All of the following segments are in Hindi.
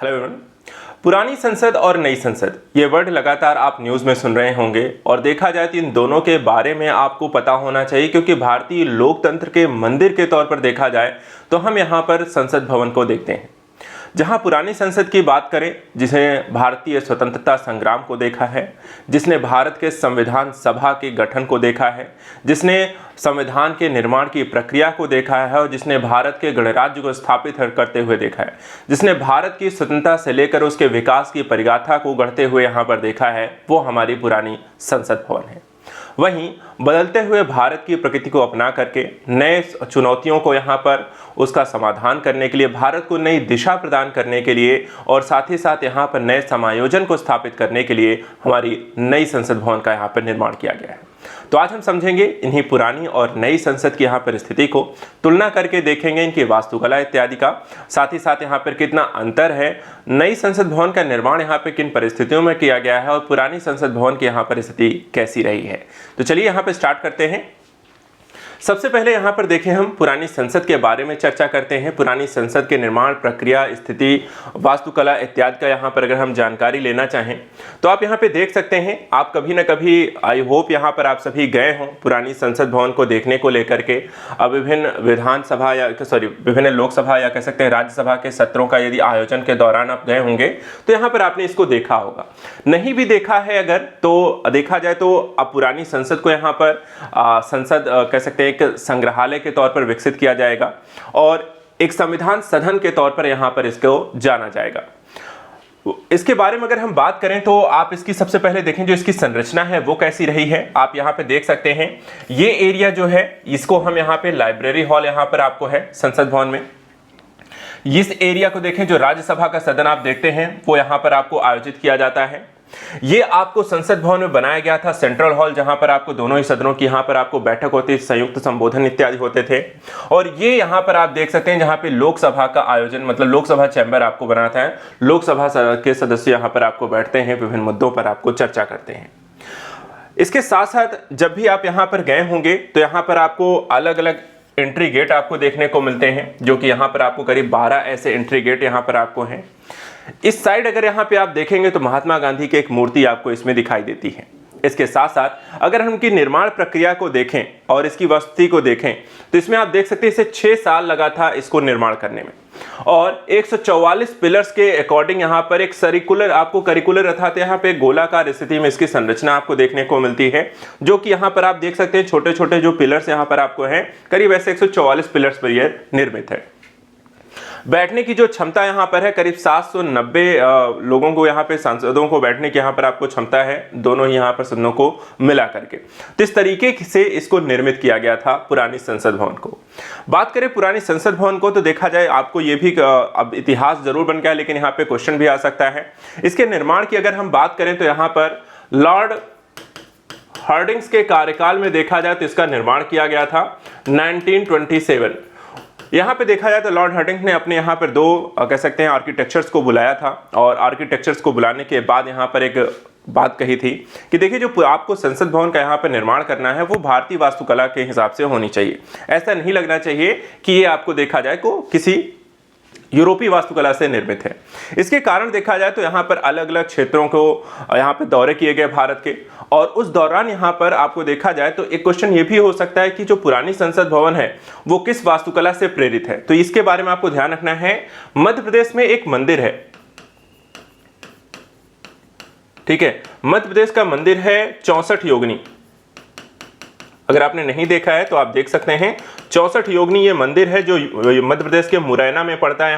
Hello everyone. पुरानी संसद और नई संसद ये वर्ड लगातार आप न्यूज़ में सुन रहे होंगे और देखा जाए तो इन दोनों के बारे में आपको पता होना चाहिए, क्योंकि भारतीय लोकतंत्र के मंदिर के तौर पर देखा जाए तो हम यहाँ पर संसद भवन को देखते हैं। जहां पुरानी संसद की बात करें, जिसे भारतीय स्वतंत्रता संग्राम को देखा है, जिसने भारत के संविधान सभा के गठन को देखा है, जिसने संविधान के निर्माण की प्रक्रिया को देखा है और जिसने भारत के गणराज्य को स्थापित करते हुए देखा है, जिसने भारत की स्वतंत्रता से लेकर उसके विकास की परिगाथा को गढ़ते हुए यहाँ पर देखा है, वो हमारी पुरानी संसद भवन है। वहीं बदलते हुए भारत की प्रकृति को अपना करके नए चुनौतियों को यहाँ पर उसका समाधान करने के लिए, भारत को नई दिशा प्रदान करने के लिए और साथ ही साथ यहाँ पर नए समायोजन को स्थापित करने के लिए हमारी नई संसद भवन का यहाँ पर निर्माण किया गया है। तो आज हम समझेंगे इन्हीं पुरानी और नई संसद की यहाँ पर स्थिति को, तुलना करके देखेंगे इनकी वास्तुकला इत्यादि का, साथ ही साथ यहाँ पर कितना अंतर है, नई संसद भवन का निर्माण यहाँ पे किन परिस्थितियों में किया गया है और पुरानी संसद भवन की यहाँ पर स्थिति कैसी रही है। तो चलिए यहाँ पे स्टार्ट करते हैं। सबसे पहले यहाँ पर देखें, हम पुरानी संसद के बारे में चर्चा करते हैं। पुरानी संसद के निर्माण प्रक्रिया, स्थिति, वास्तुकला इत्यादि का यहाँ पर अगर हम जानकारी लेना चाहें तो आप यहाँ पे देख सकते हैं। आप कभी ना कभी, आई होप यहाँ पर आप सभी गए हों पुरानी संसद भवन को देखने को लेकर के। अब विभिन्न विधानसभा या विभिन्न लोकसभा या कह सकते हैं राज्यसभा के सत्रों का यदि आयोजन के दौरान आप गए होंगे तो यहाँ पर आपने इसको देखा होगा। नहीं भी देखा है अगर, तो देखा जाए तो अब पुरानी संसद को यहाँ पर संसद कह सकते हैं एक संग्रहालय के तौर पर विकसित किया जाएगा और एक संविधान सदन के तौर पर यहां पर इसको जाना जाएगा। इसके बारे में अगर हम बात करें तो आप इसकी सबसे पहले देखें जो इसकी संरचना है वो कैसी रही है। आप यहां पे देख सकते हैं, ये एरिया जो है इसको हम यहां पे लाइब्रेरी हॉल यहां पर आपको है संसद भवन में। इस एरिया को देखें, जो राज्यसभा का सदन आप देखते हैं वो यहां पर आपको आयोजित किया जाता है। ये आपको संसद भवन में बनाया गया था सेंट्रल हॉल, जहां पर आपको दोनों ही सदनों की यहां पर आपको बैठक होती, संयुक्त संबोधन इत्यादि होते थे। और ये यहां पर आप देख सकते हैं जहां पे लोकसभा का आयोजन, मतलब लोकसभा चैंबर आपको बनाता है। लोकसभा के सदस्य यहां पर आपको बैठते हैं, विभिन्न मुद्दों पर आपको चर्चा करते हैं। इसके साथ साथ जब भी आप यहां पर गए होंगे तो यहां पर आपको अलग अलग एंट्री गेट आपको देखने को मिलते हैं, जो कि यहां पर आपको करीब 12 ऐसे एंट्री गेट यहां पर आपको हैं। इस साइड अगर यहाँ पे आप देखेंगे तो महात्मा गांधी की एक मूर्ति आपको इसमें दिखाई देती है। इसके साथ साथ अगर हम इनकी निर्माण प्रक्रिया को देखें और इसकी वस्तु को देखें तो इसमें आप देख सकते हैं इसे 6 साल लगा था इसको निर्माण करने में, और 144 पिलर्स के अकॉर्डिंग यहाँ पर एक करिकुलर अर्थात यहाँ पे गोलाकार स्थिति में इसकी संरचना आपको देखने को मिलती है, जो कि यहाँ पर आप देख सकते हैं छोटे छोटे जो पिलर्स यहाँ पर आपको हैं, करीब ऐसे 144 पिलर्स पर यह निर्मित है। बैठने की जो क्षमता यहाँ पर है करीब 790 लोगों को, यहाँ पे सांसदों को बैठने की यहाँ पर आपको क्षमता है, दोनों ही यहाँ पर सदनों को मिला करके। तो इस तरीके से इसको निर्मित किया गया था पुरानी संसद भवन को। बात करें पुरानी संसद भवन को तो देखा जाए आपको ये भी अब इतिहास जरूर बन गया, लेकिन यहाँ पे क्वेश्चन भी आ सकता है। इसके निर्माण की अगर हम बात करें तो यहाँ पर लॉर्ड हार्डिंग्स के कार्यकाल में देखा जाए तो इसका निर्माण किया गया था 1927। यहाँ पे देखा जाए तो लॉर्ड हार्डिंग्स ने अपने यहाँ पर 2 कह सकते हैं आर्किटेक्चर्स को बुलाया था, और आर्किटेक्चर्स को बुलाने के बाद यहाँ पर एक बात कही थी कि देखिए जो आपको संसद भवन का यहाँ पर निर्माण करना है वो भारतीय वास्तुकला के हिसाब से होनी चाहिए। ऐसा नहीं लगना चाहिए कि ये आपको देखा जाए को किसी यूरोपीय वास्तुकला से निर्मित है। इसके कारण देखा जाए तो यहाँ पर अलग अलग क्षेत्रों को यहाँ पर दौरे किए गए भारत के, और उस दौरान यहाँ पर आपको देखा जाए तो एक क्वेश्चन ये भी हो सकता है कि जो पुरानी संसद भवन है वो किस वास्तुकला से प्रेरित है। तो इसके बारे में आपको ध्यान रखना है। मध्य प्रदेश में एक मंदिर है, ठीक है, मध्य प्रदेश का मंदिर है 64 योगिनी। अगर आपने नहीं देखा है तो आप देख सकते हैं 64 योगिनी ये मंदिर है जो मध्य प्रदेश के मुरैना में पड़ता है।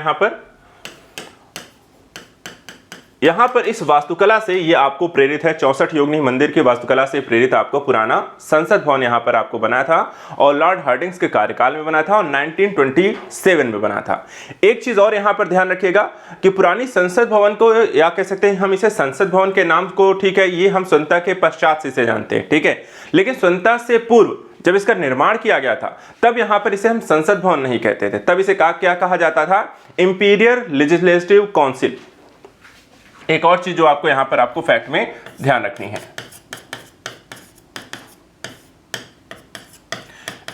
यहाँ पर इस वास्तुकला से ये आपको प्रेरित है, 64 योगिनी मंदिर की वास्तुकला से प्रेरित आपको पुराना संसद भवन यहाँ पर आपको बना था, और लॉर्ड हार्डिंग्स के कार्यकाल में बना था और 1927 में बना था। एक चीज और यहाँ पर ध्यान रखिएगा कि पुरानी संसद भवन को, या कह सकते हैं हम इसे संसद भवन के नाम को, ठीक है, ये हम स्वतंत्रता के पश्चात से इसे जानते हैं, ठीक है, लेकिन स्वतंत्रता से पूर्व जब इसका निर्माण किया गया था तब यहाँ पर इसे हम संसद भवन नहीं कहते थे, तब इसे क्या कहा जाता था, इंपीरियल लेजिस्लेटिव काउंसिल। एक और चीज जो आपको यहां पर आपको फैक्ट में ध्यान रखनी है,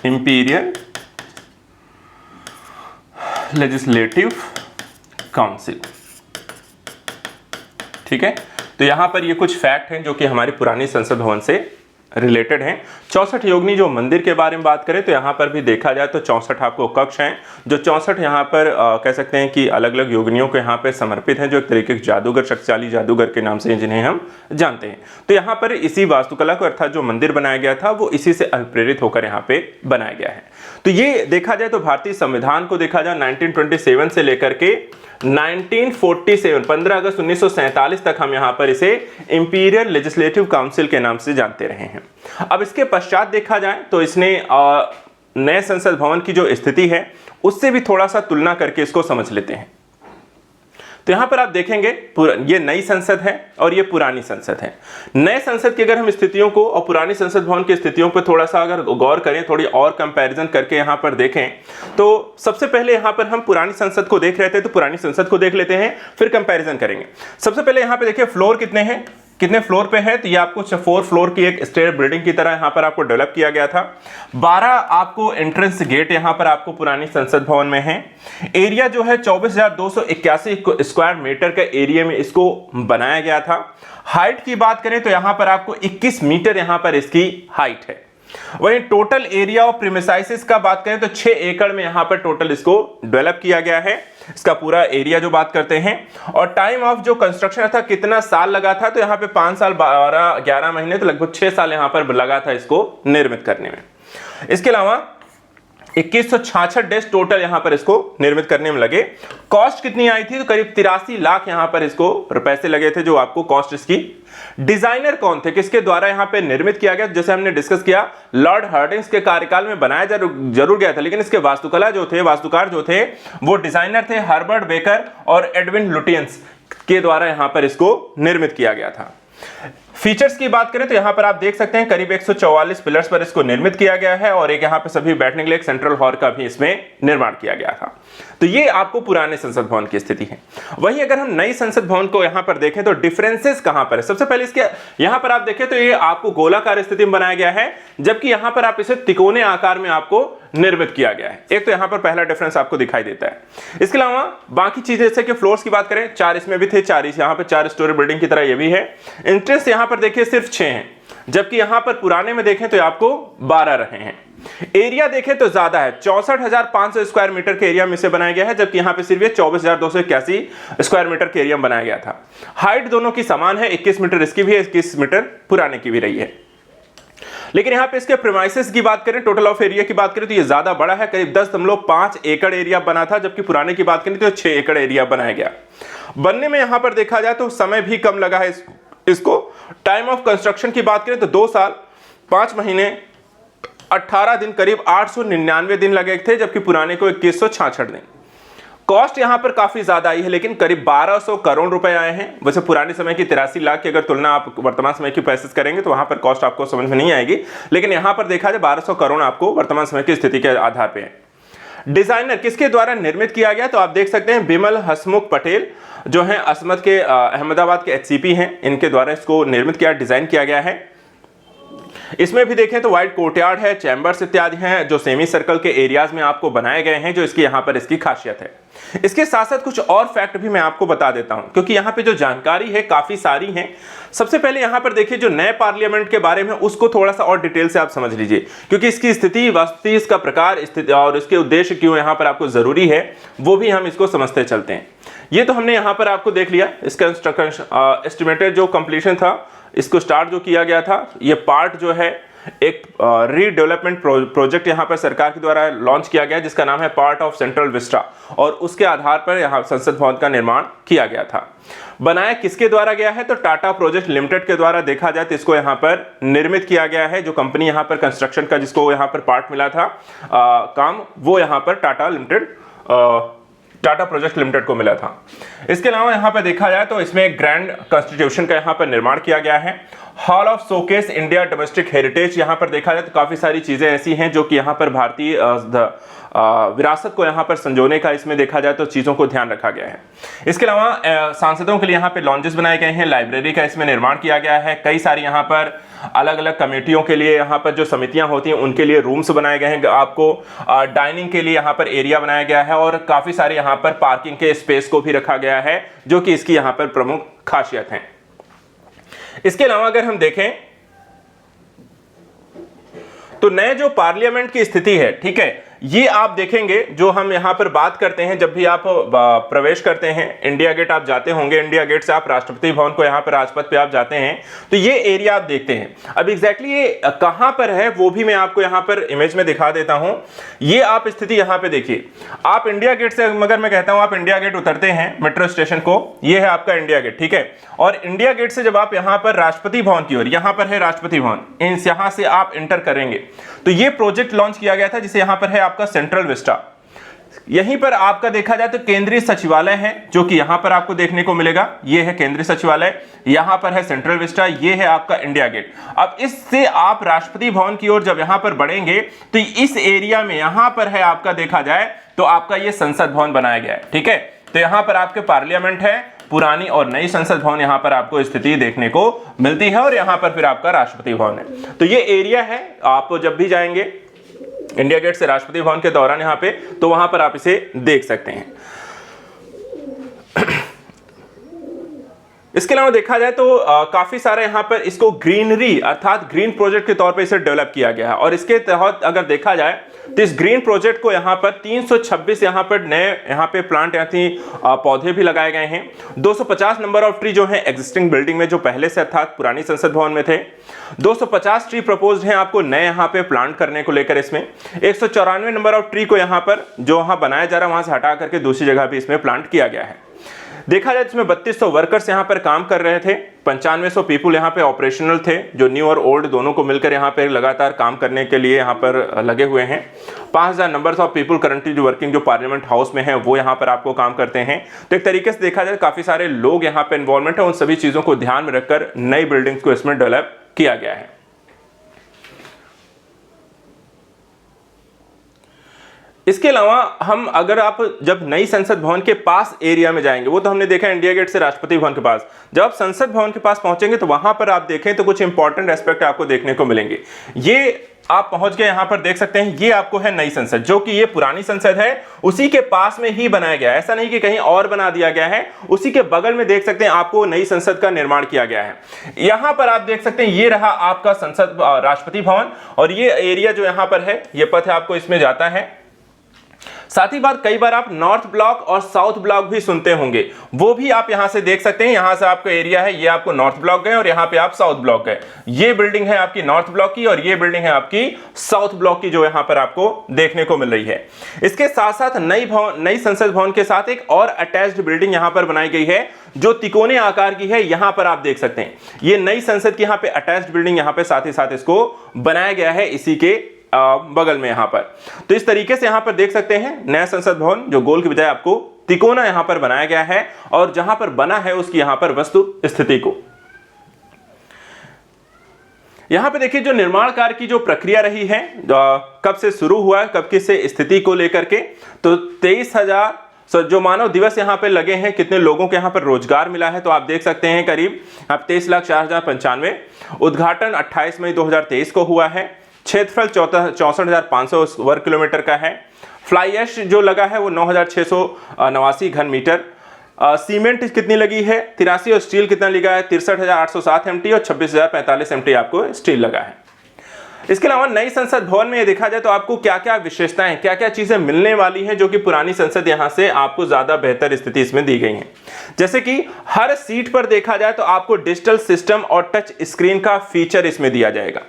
इंपीरियल लेजिस्लेटिव काउंसिल। ठीक है, तो यहाँ पर ये कुछ फैक्ट हैं जो कि हमारी पुरानी संसद भवन से रिलेटेड हैं। 64 योगिनी जो मंदिर के बारे में बात करें तो यहाँ पर भी देखा जाए तो 64 आपको कक्ष हैं, जो 64 यहाँ पर कह सकते हैं कि अलग अलग योगिनियों को यहाँ पे समर्पित हैं, जो एक तरीके के जादूगर, शक्तिशाली जादूगर के नाम से जिन्हें हम जानते हैं। तो यहाँ पर इसी वास्तुकला को अर्थात जो मंदिर बनाया गया था वो इसी से प्रेरित होकर यहाँ पे बनाया गया है। तो ये देखा जाए तो भारतीय संविधान को देखा जाए 1927 से लेकर के 1947 15 अगस्त 1947 तक हम यहां पर इसे इंपीरियल लेजिस्लेटिव काउंसिल के नाम से जानते रहे हैं। अब इसके पश्चात देखा जाए तो इसने नए संसद भवन की जो स्थिति है उससे भी थोड़ा सा तुलना करके इसको समझ लेते हैं। तो यहां पर आप देखेंगे ये नई संसद है और ये पुरानी संसद है। नए संसद की अगर हम स्थितियों को और पुरानी संसद भवन की स्थितियों पर थोड़ा सा अगर गौर करें, थोड़ी और कंपैरिजन करके यहां पर देखें, तो सबसे पहले यहां पर हम पुरानी संसद को देख रहे थे तो पुरानी संसद को देख लेते हैं, फिर कंपैरिजन करेंगे। सबसे पहले यहां पे देखिए फ्लोर कितने हैं, कितने फ्लोर पे है, तो ये आपको 4 फ्लोर की एक स्टेयर बिल्डिंग की तरह यहां पर आपको डेवलप किया गया था। 12 आपको एंट्रेंस गेट यहां पर आपको पुरानी संसद भवन में है। एरिया जो है 24,281 स्क्वायर मीटर का एरिया में इसको बनाया गया था। हाइट की बात करें तो यहां पर आपको 21 मीटर यहां पर इसकी हाइट है। वहीं टोटल एरिया ऑफ प्रीमिसाइसेस का बात करें तो 6 एकड़ में यहां पर टोटल इसको डेवलप किया गया है, इसका पूरा एरिया जो बात करते हैं। और टाइम ऑफ जो कंस्ट्रक्शन था कितना साल लगा था, तो यहां पे 5 साल 11 महीने, तो लगभग 6 साल यहां पर लगा था इसको निर्मित करने में। इसके अलावा 2166 डेज टोटल यहां पर इसको निर्मित करने में लगे। कॉस्ट कितनी आई थी, तो करीब 83 लाख यहां पर इसको पैसे लगे थे, जो आपको कॉस्ट इसकी। डिजाइनर कौन थे, किसके द्वारा यहां पे निर्मित किया गया, जैसे हमने डिस्कस किया लॉर्ड हार्डिंग्स के कार्यकाल में बनाया जरूर गया था, लेकिन इसके वास्तुकला जो थे, वास्तुकार जो थे वो डिजाइनर थे हर्बर्ट बेकर और एडविन लुटियंस के द्वारा यहां पर इसको निर्मित किया गया था। फीचर्स की बात करें तो यहां पर आप देख सकते हैं करीब 144 पिलर्स पर इसको निर्मित किया गया है और एक यहां पे सभी बैठने के लिए एक सेंट्रल हॉल का भी इसमें निर्माण किया गया था। तो ये आपको पुराने संसद भवन की स्थिति है। वहीं अगर हम नई संसद भवन को यहां पर देखें तो डिफरेंसेस कहां पर है, सबसे पहले इसके यहां पर आप देखें तो ये आपको गोलाकार स्थिति में बनाया गया है, जबकि यहां पर आप इसे तिकोने आकार में आपको निर्मित किया गया है। एक तो यहां पर पहला डिफरेंस आपको दिखाई देता है। इसके अलावा बाकी चीजें जैसे कि फ्लोर्स की बात करें, 4 इसमें भी थे, 4 यहां पर 4 स्टोरी बिल्डिंग की तरह ये भी है। एंट्रेंस यहां पर देखिए सिर्फ 6 हैं, जबकि यहां पर पुराने में देखें तो आपको 12 रहे हैं। एरिया देखें तो ज्यादा है, 64,500 स्क्वायर मीटर के एरिया में से बनाया गया है, जबकि यहां पे सिर्फ 24,281 स्क्वायर मीटर के एरिया में बनाया गया था। हाइट दोनों की समान है, 21 मीटर इसकी भी है, 21 मीटर पुराने की भी रही है। लेकिन यहां पे इसके प्रीमाइसेस की बात करें, टोटल ऑफ एरिया की बात करें तो ये ज्यादा बड़ा है, करीब 10.5 एकड़ एरिया बना था, जबकि पुराने की बात करें तो 6 एकड़ एरिया बनाया गया। बनने में यहां पर देखा जाए तो समय भी कम लगा है इसको। टाइम ऑफ कंस्ट्रक्शन की बात करें तो 2 साल 5 महीने 18 दिन, करीब 899 दिन लगे थे, जबकि पुराने को 2166 दिन। कॉस्ट यहां पर काफी ज्यादा आई है, लेकिन करीब 1200 करोड़ रुपए आए हैं। वैसे पुराने समय की 83 लाख की अगर तुलना आप वर्तमान समय की पैसे करेंगे तो वहां पर कॉस्ट आपको समझ में नहीं आएगी, लेकिन यहां पर देखा जाए 1200 करोड़ आपको वर्तमान समय की स्थिति के आधार पर है। डिजाइनर किसके द्वारा निर्मित किया गया, तो आप देख सकते हैं बिमल हसमुख पटेल जो हैं असमत के अहमदाबाद के HCP हैं, इनके द्वारा इसको निर्मित किया, डिजाइन किया गया है। इसमें भी देखें तो व्हाइट कोर्टयार्ड है, चैम्बर्स इत्यादि हैं जो सेमी सर्कल के एरियाज में आपको बनाए गए हैं, जो इसकी यहां पर इसकी खासियत है। इसके साथ साथ कुछ और फैक्ट भी मैं आपको बता देता हूं, क्योंकि यहां पे जो जानकारी है काफी सारी है। सबसे पहले यहां पर देखिए जो नए पार्लियामेंट के बारे में उसको थोड़ा सा और डिटेल से आप समझ लीजिए, क्योंकि इसकी स्थिति, वास्तु, इसका प्रकार, स्थिति और इसके उद्देश्य क्यों यहां पर आपको जरूरी है वो भी हम इसको समझते चलते हैं। ये तो हमने यहां पर आपको देख लिया, इसका एस्टिमेटेड जो कंप्लीशन था, इसको स्टार्ट जो किया गया था, ये पार्ट जो है एक रीडेवलपमेंट प्रोजेक्ट यहां पर सरकार के द्वारा लॉन्च किया गया, जिसका नाम है पार्ट ऑफ सेंट्रल विस्टा, और उसके आधार पर यहां संसद भवन का निर्माण किया गया था। बनाया किसके द्वारा गया है, तो टाटा प्रोजेक्ट लिमिटेड के द्वारा देखा जाए तो इसको यहां पर निर्मित किया गया है। जो कंपनी यहां पर कंस्ट्रक्शन का जिसको यहां पर पार्ट मिला था काम, वो यहां पर टाटा प्रोजेक्ट लिमिटेड को मिला था। इसके अलावा यहां पर देखा जाए तो इसमें ग्रैंड कॉन्स्टिट्यूशन का यहां पर निर्माण किया गया है। Hall of showcase India domestic heritage, यहां पर देखा जाए तो काफी सारी चीजें ऐसी हैं जो कि यहां पर भारतीय विरासत को यहां पर संजोने का, इसमें देखा जाए तो चीजों को ध्यान रखा गया है। इसके अलावा सांसदों के लिए यहां पे लॉन्जेस बनाए गए हैं, लाइब्रेरी का इसमें निर्माण किया गया है। कई सारी यहां पर अलग अलग कमेटियों के लिए, यहां पर जो समितियां होती हैं उनके लिए रूम्स बनाए गए हैं, आपको डाइनिंग के लिए यहां पर एरिया बनाया गया है, और काफी सारे यहां पर पार्किंग के स्पेस को भी रखा गया है, जो कि इसकी यहां पर प्रमुख खासियत हैं। इसके अलावा अगर हम देखें तो नए जो पार्लियामेंट की स्थिति है, ठीक है, ये आप देखेंगे जो हम यहां पर बात करते हैं, जब भी आप प्रवेश करते हैं, इंडिया गेट आप जाते होंगे, इंडिया गेट से आप राष्ट्रपति भवन को यहां पर राजपथ पे आप जाते हैं, तो ये एरिया आप देखते हैं। अब एग्जैक्टली ये कहां पर है वो भी मैं आपको यहां पर इमेज में दिखा देता हूं। ये आप स्थिति यहां पे देखिए, आप इंडिया गेट से, मगर मैं कहता हूं आप इंडिया गेट उतरते हैं मेट्रो स्टेशन को, ये है आपका इंडिया गेट, ठीक है, और इंडिया गेट से जब आप यहां पर राष्ट्रपति भवन की ओर, यहां पर है राष्ट्रपति भवन, यहां से आप एंटर करेंगे तो ये प्रोजेक्ट लॉन्च किया गया था जिसे यहां पर है आपका सेंट्रल विस्टा। यहीं पर आपका देखा जाए तो केंद्रीय सचिवालय है जो कि यहां पर आपको देखने को मिलेगा, ये है केंद्रीय सचिवालय, यहां पर है सेंट्रल विस्टा, ये है आपका इंडिया गेट। अब इससे आप राष्ट्रपति भवन की ओर जब यहां पर बढ़ेंगे तो इस एरिया में यहां पर है आपका देखा जाए तो आपका ये संसद भवन बनाया गया है, ठीक है, तो यहां पर आपके पार्लियामेंट है, पुरानी और नई संसद भवन यहां पर आपको स्थिति देखने को मिलती है, और यहां पर फिर आपका राष्ट्रपति भवन है। तो ये एरिया है, आप जब भी जाएंगे इंडिया गेट से राष्ट्रपति भवन के दौरान यहां पे, तो वहां पर आप इसे देख सकते हैं। इसके अलावा देखा जाए तो काफी सारे यहां पर इसको ग्रीनरी अर्थात ग्रीन प्रोजेक्ट के तौर पे इसे डेवलप किया गया है, और इसके तहत अगर देखा जाए तो इस ग्रीन प्रोजेक्ट को यहां पर 326 यहां पर नए यहां पे प्लांट पौधे भी लगाए गए हैं। 250 नंबर ऑफ ट्री जो है एग्जिस्टिंग बिल्डिंग में जो पहले से अर्थात पुरानी संसद भवन में थे, 250 ट्री प्रपोज्ड हैं आपको नए यहां पे प्लांट करने को लेकर इसमें, 194 नंबर ऑफ ट्री को यहां पर जो वहां बनाया जा रहा है वहां से हटा करके दूसरी जगह भी इसमें प्लांट किया गया है। देखा जाए इसमें 3200 वर्कर्स यहां पर काम कर रहे थे, 9500 पीपुल यहां पे ऑपरेशनल थे जो न्यू और ओल्ड दोनों को मिलकर यहां पे लगातार काम करने के लिए यहां पर लगे हुए हैं। 5000 नंबर्स ऑफ पीपुल करंटली जो वर्किंग जो पार्लियामेंट हाउस में है वो यहां पर आपको काम करते हैं। तो एक तरीके से देखा जाए काफी सारे लोग यहां पे इन्वॉल्वमेंट है, उन सभी चीजों को ध्यान में रखकर नई बिल्डिंग्स को इसमें डेवलप किया गया है। इसके अलावा हम अगर आप जब नई संसद भवन के पास एरिया में जाएंगे, वो तो हमने देखा इंडिया गेट से राष्ट्रपति भवन के पास, जब आप संसद भवन के पास पहुंचेंगे तो वहां पर आप देखें तो कुछ इंपॉर्टेंट एस्पेक्ट आपको देखने को मिलेंगे। ये आप पहुंच गए यहां पर देख सकते हैं, ये आपको है नई संसद, जो कि ये पुरानी संसद है उसी के पास में ही बनाया गया है, ऐसा नहीं कि कहीं और बना दिया गया है, उसी के बगल में देख सकते हैं आपको नई संसद का निर्माण किया गया है। यहां पर आप देख सकते हैं ये रहा आपका संसद राष्ट्रपति भवन, और ये एरिया जो यहां पर है ये पथ आपको इसमें जाता है। साथ ही बात कई बार आप नॉर्थ ब्लॉक और साउथ ब्लॉक भी सुनते होंगे, वो भी आप यहां से देख सकते हैं। यहां से आपका एरिया है, ये आपको नॉर्थ ब्लॉक गए और यहां पे आप साउथ ब्लॉक गए। ये बिल्डिंग है आपकी नॉर्थ ब्लॉक की और ये बिल्डिंग है आपकी साउथ ब्लॉक की जो यहां पर आपको देखने को मिल रही है। इसके साथ साथ नई संसद भवन के साथ एक और अटैच्ड बिल्डिंग यहां पर बनाई गई है जो तिकोने आकार की है, यहां पर आप देख सकते हैं। ये नई संसद की यहां पे अटैच्ड बिल्डिंग यहां पे साथ ही साथ इसको बनाया गया है इसी के बगल में यहां पर। तो इस तरीके से यहां पर देख सकते हैं नया संसद भवन जो गोल की बजाय आपको तिकोना यहां पर बनाया गया है, और जहां पर बना है उसकी यहां पर वस्तु स्थिति को यहां पे देखिए जो निर्माण कार्य की जो प्रक्रिया रही है, कब से शुरू हुआ, कब की से स्थिति को लेकर के, तो 23,000 जो मानव दिवस यहां पे लगे हैं, कितने लोगों को यहां पर रोजगार मिला है, तो आप देख सकते हैं करीब 23,04,095। उद्घाटन 28 मई 2023 को हुआ है। क्षेत्रफल 64,500 वर्ग किलोमीटर का है। फ्लाई ऐश जो लगा है वो 9,689 घन मीटर। सीमेंट कितनी लगी है 83, और स्टील कितना लगा है 63,807 MT, और 26,045 MT आपको स्टील लगा है। इसके अलावा नई संसद भवन में देखा जाए तो आपको क्या क्या विशेषताएं, क्या क्या चीजें मिलने वाली हैं जो कि पुरानी संसद यहां से आपको ज्यादा बेहतर स्थिति इसमें दी गई है। जैसे कि हर सीट पर देखा जाए तो आपको डिजिटल सिस्टम और टच स्क्रीन का फीचर इसमें दिया जाएगा,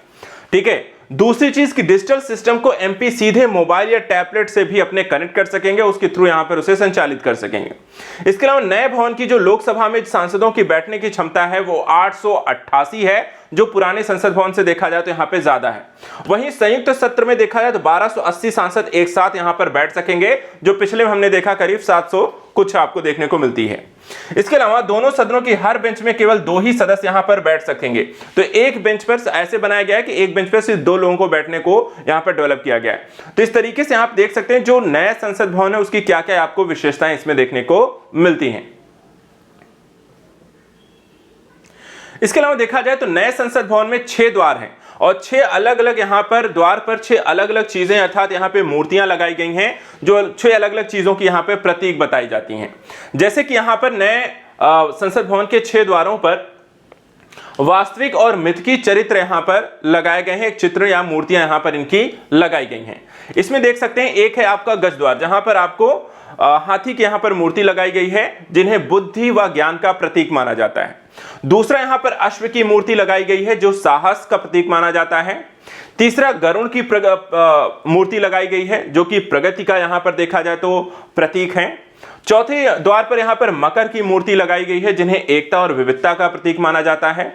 ठीक है। दूसरी चीज की डिजिटल सिस्टम को एमपी सीधे मोबाइल या टैबलेट से भी अपने कनेक्ट कर सकेंगे, उसके थ्रू यहां पर उसे संचालित कर सकेंगे। इसके अलावा नए भवन की जो लोकसभा में सांसदों की बैठने की क्षमता है वो 888 है, जो पुराने संसद भवन से देखा जाए तो यहां पे ज्यादा है। वहीं संयुक्त सत्र में देखा जाए तो 1280 सांसद एक साथ यहां पर बैठ सकेंगे, जो पिछले में हमने देखा करीब 700 कुछ आपको देखने को मिलती है। इसके अलावा दोनों सदनों की हर बेंच में केवल 2 ही सदस्य यहां पर बैठ सकेंगे। तो एक बेंच पर ऐसे बनाया गया है कि एक बेंच पर सिर्फ 2 लोगों को बैठने को यहां पर डेवलप किया गया है। तो इस तरीके से आप देख सकते हैं जो नया संसद भवन है उसकी क्या क्या आपको विशेषताएं इसमें देखने को मिलती हैं। इसके अलावा देखा जाए तो नए संसद भवन में 6 द्वार हैं और 6 अलग अलग यहां पर द्वार पर 6 अलग अलग चीजें अर्थात यहां पे मूर्तियां लगाई गई हैं जो 6 अलग अलग चीजों की यहां पे प्रतीक बताई जाती हैं। जैसे कि यहां पर नए संसद भवन के 6 द्वारों पर वास्तविक और मिथकी चरित्र यहां पर लगाए गए हैं, एक चित्र या मूर्तियां यहां पर इनकी लगाई गई हैं। इसमें देख सकते हैं एक है आपका गज द्वार, जहां पर आपको हाथी की यहां पर मूर्ति लगाई गई है, जिन्हें बुद्धि व ज्ञान का प्रतीक माना जाता है। दूसरा यहां पर अश्व की मूर्ति लगाई गई है, जो साहस का प्रतीक माना जाता है। तीसरा गरुड़ की मूर्ति लगाई गई है, जो कि प्रगति का यहां पर देखा जाए तो प्रतीक है। चौथे द्वार पर यहां पर मकर की मूर्ति लगाई गई है, जिन्हें एकता और विविधता का प्रतीक माना जाता है।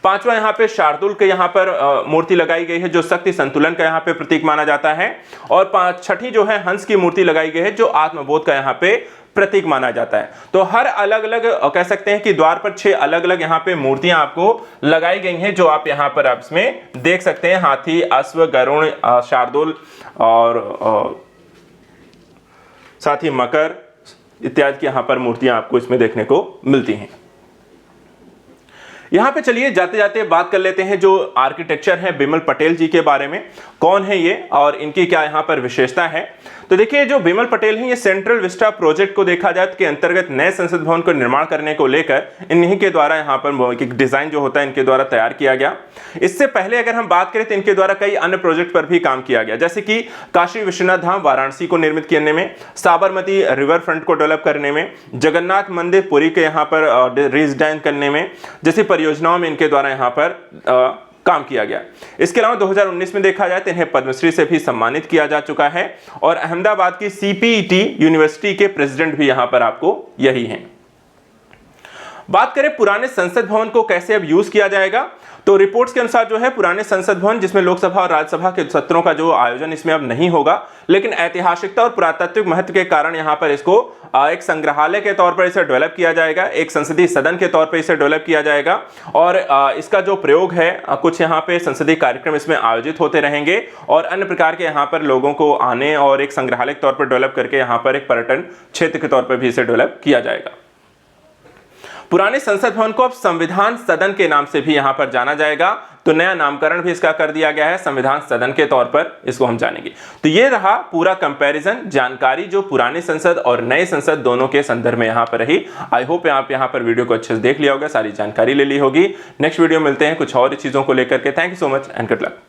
पांचवा यहां पे शार्दुल के यहां पर मूर्ति लगाई गई है, जो शक्ति संतुलन का यहां पे प्रतीक माना जाता है। और छठी जो है हंस की मूर्ति लगाई गई है, जो आत्मबोध का यहां पे प्रतीक माना जाता है। तो हर अलग अलग कह सकते हैं कि द्वार पर 6 अलग अलग यहां पे मूर्तियां आपको लगाई गई हैं, जो आप यहां पर आप इसमें देख सकते हैं। हाथी, अश्व, गरुड़, शार्दुल और साथ ही मकर इत्यादि की यहां पर मूर्तियां आपको इसमें देखने को मिलती हैं। यहां पे चलिए जाते जाते बात कर लेते हैं जो आर्किटेक्चर है बिमल पटेल जी के बारे में। कौन है ये और इनकी क्या यहां पर विशेषता है? तो देखिए, जो बिमल पटेल हैं, ये सेंट्रल विस्टा प्रोजेक्ट को देखा जाए के अंतर्गत नए संसद भवन को निर्माण करने को लेकर इन्हीं के द्वारा यहां पर एक डिजाइन जो होता है इनके द्वारा तैयार किया गया। इससे पहले अगर हम बात करें तो इनके द्वारा कई अन्य प्रोजेक्ट पर भी काम किया गया, जैसे कि काशी विश्वनाथ धाम वाराणसी को निर्मित करने में, साबरमती रिवर फ्रंट को डेवलप करने में, जगन्नाथ मंदिर पुरी के यहाँ पर रीडिजाइन करने में, जैसी परियोजनाओं में इनके द्वारा यहाँ पर काम किया गया। इसके अलावा 2019 में देखा जाए तो इन्हें पद्मश्री से भी सम्मानित किया जा चुका है और अहमदाबाद की CPET यूनिवर्सिटी के प्रेसिडेंट भी यहां पर आपको यही हैं। बात करें पुराने संसद भवन को कैसे अब यूज किया जाएगा, तो रिपोर्ट्स के अनुसार जो है पुराने संसद भवन, जिसमें लोकसभा और राज्यसभा के सत्रों का जो आयोजन इसमें अब नहीं होगा, लेकिन ऐतिहासिकता और पुरातात्विक महत्व के कारण यहां पर इसको एक संग्रहालय के तौर पर इसे डेवलप किया जाएगा, एक संसदीय सदन के तौर पर इसे डेवलप किया जाएगा और इसका जो प्रयोग है कुछ यहाँ पे संसदीय कार्यक्रम इसमें आयोजित होते रहेंगे और अन्य प्रकार के यहाँ पर लोगों को आने और एक संग्रहालय के तौर पर डेवलप करके यहाँ पर एक पर्यटन क्षेत्र के तौर पर भी इसे डेवलप किया जाएगा। पुराने संसद भवन को अब संविधान सदन के नाम से भी यहां पर जाना जाएगा, तो नया नामकरण भी इसका कर दिया गया है, संविधान सदन के तौर पर इसको हम जानेंगे। तो ये रहा पूरा कंपैरिजन जानकारी जो पुराने संसद और नए संसद दोनों के संदर्भ में यहां पर रही। आई होप आप यहां पर वीडियो को अच्छे से देख लिया होगा, सारी जानकारी ले ली होगी। नेक्स्ट वीडियो मिलते हैं कुछ और चीजों को लेकर के। Thank you so much and good luck.